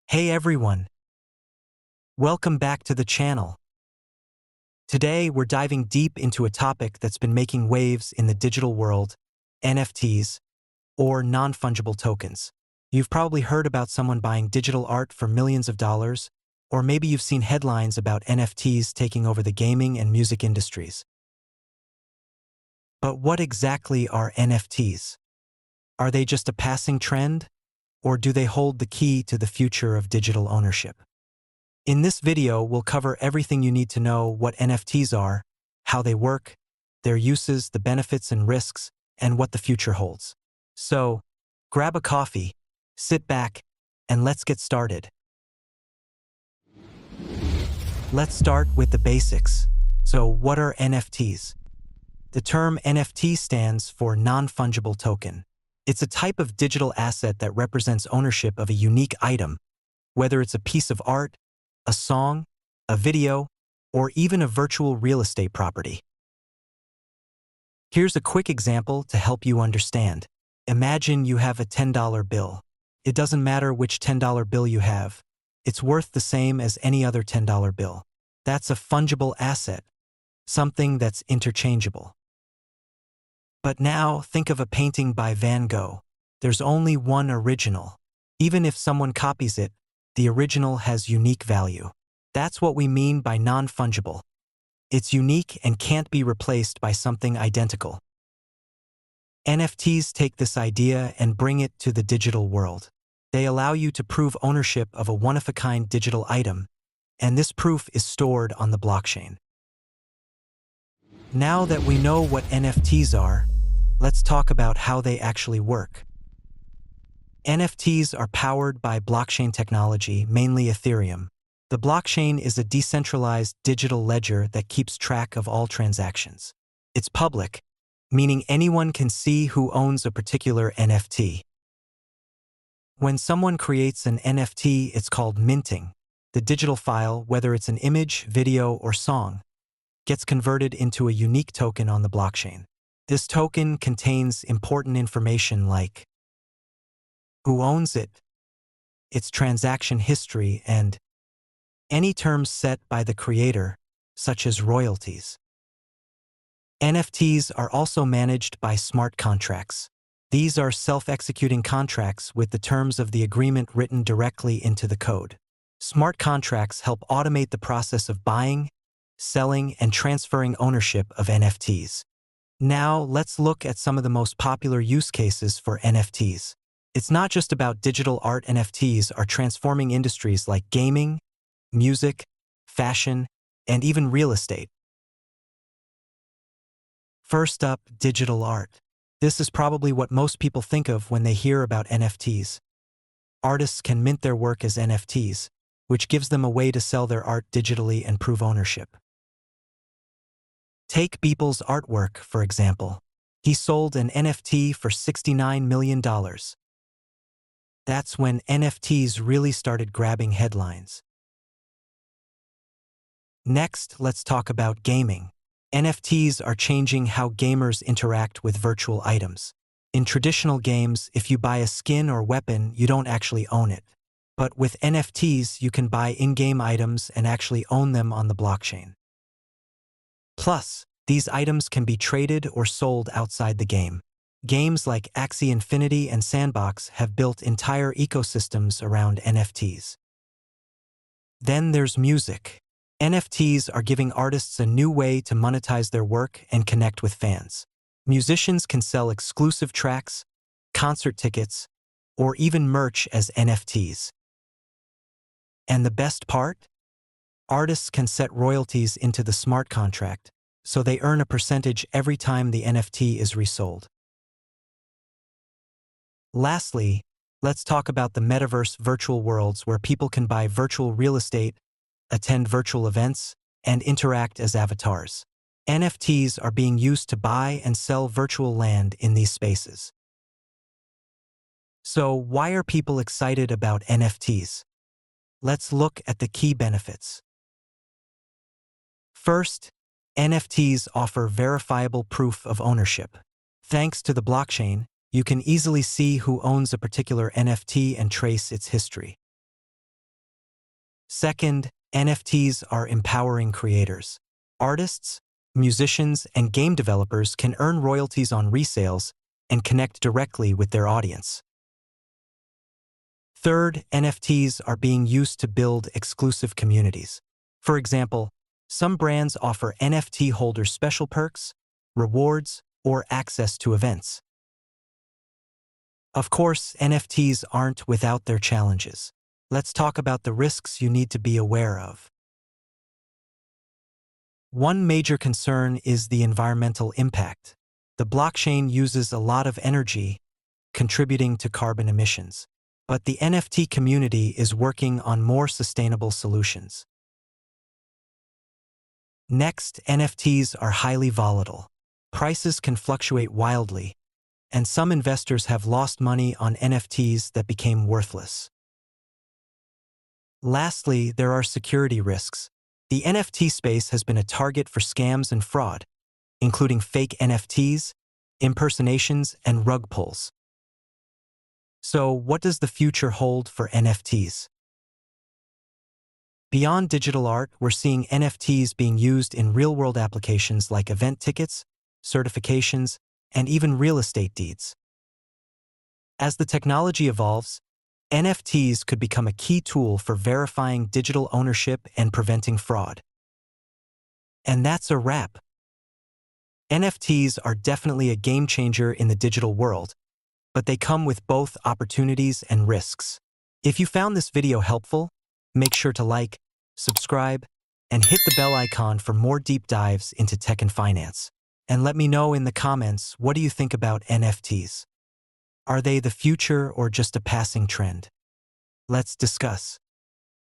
Hey everyone, welcome back to the channel. Today we're diving deep into a topic that's been making waves in the digital world, NFTs, or non-fungible tokens. You've probably heard about someone buying digital art for millions of dollars, or maybe you've seen headlines about NFTs taking over the gaming and music industries. But what exactly are NFTs? Are they just a passing trend, or do they hold the key to the future of digital ownership? In this video, we'll cover everything you need to know: what NFTs are, how they work, their uses, the benefits and risks, and what the future holds. So, grab a coffee, sit back, and let's get started. Let's start with the basics. So, what are NFTs? The term NFT stands for non-fungible token. It's a type of digital asset that represents ownership of a unique item, whether it's a piece of art, a song, a video, or even a virtual real estate property. Here's a quick example to help you understand. Imagine you have a $10 bill. It doesn't matter which $10 bill you have. It's worth the same as any other $10 bill. That's a fungible asset, something that's interchangeable. But now think of a painting by Van Gogh. There's only one original. Even if someone copies it, the original has unique value. That's what we mean by non-fungible. It's unique and can't be replaced by something identical. NFTs take this idea and bring it to the digital world. They allow you to prove ownership of a one-of-a-kind digital item, and this proof is stored on the blockchain. Now that we know what NFTs are, let's talk about how they actually work. NFTs are powered by blockchain technology, mainly Ethereum. The blockchain is a decentralized digital ledger that keeps track of all transactions. It's public, meaning anyone can see who owns a particular NFT. When someone creates an NFT, it's called minting. The digital file, whether it's an image, video, or song, gets converted into a unique token on the blockchain. This token contains important information like who owns it, its transaction history, and any terms set by the creator, such as royalties. NFTs are also managed by smart contracts. These are self-executing contracts with the terms of the agreement written directly into the code. Smart contracts help automate the process of buying, selling, and transferring ownership of NFTs. Now, let's look at some of the most popular use cases for NFTs. It's not just about digital art. NFTs are transforming industries like gaming, music, fashion, and even real estate. First up, digital art. This is probably what most people think of when they hear about NFTs. Artists can mint their work as NFTs, which gives them a way to sell their art digitally and prove ownership. Take Beeple's artwork, for example. He sold an NFT for $69 million. That's when NFTs really started grabbing headlines. Next, let's talk about gaming. NFTs are changing how gamers interact with virtual items. In traditional games, if you buy a skin or weapon, you don't actually own it. But with NFTs, you can buy in-game items and actually own them on the blockchain. Plus, these items can be traded or sold outside the game. Games like Axie Infinity and Sandbox have built entire ecosystems around NFTs. Then there's music. NFTs are giving artists a new way to monetize their work and connect with fans. Musicians can sell exclusive tracks, concert tickets, or even merch as NFTs. And the best part? Artists can set royalties into the smart contract, so they earn a percentage every time the NFT is resold. Lastly, let's talk about the metaverse virtual worlds where people can buy virtual real estate, attend virtual events, and interact as avatars. NFTs are being used to buy and sell virtual land in these spaces. So, why are people excited about NFTs? Let's look at the key benefits. First, NFTs offer verifiable proof of ownership. Thanks to the blockchain, you can easily see who owns a particular NFT and trace its history. Second, NFTs are empowering creators. Artists, musicians, and game developers can earn royalties on resales and connect directly with their audience. Third, NFTs are being used to build exclusive communities. For example, some brands offer NFT holders special perks, rewards, or access to events. Of course, NFTs aren't without their challenges. Let's talk about the risks you need to be aware of. One major concern is the environmental impact. The blockchain uses a lot of energy, contributing to carbon emissions. But the NFT community is working on more sustainable solutions. Next, NFTs are highly volatile. Prices can fluctuate wildly, and some investors have lost money on NFTs that became worthless. Lastly, there are security risks. The NFT space has been a target for scams and fraud, including fake NFTs, impersonations, and rug pulls. So, what does the future hold for NFTs? Beyond digital art, we're seeing NFTs being used in real-world applications like event tickets, certifications, and even real estate deeds. As the technology evolves, NFTs could become a key tool for verifying digital ownership and preventing fraud. And that's a wrap. NFTs are definitely a game changer in the digital world, but they come with both opportunities and risks. If you found this video helpful, make sure to like, subscribe, and hit the bell icon for more deep dives into tech and finance. And let me know in the comments, what do you think about NFTs? Are they the future or just a passing trend? Let's discuss.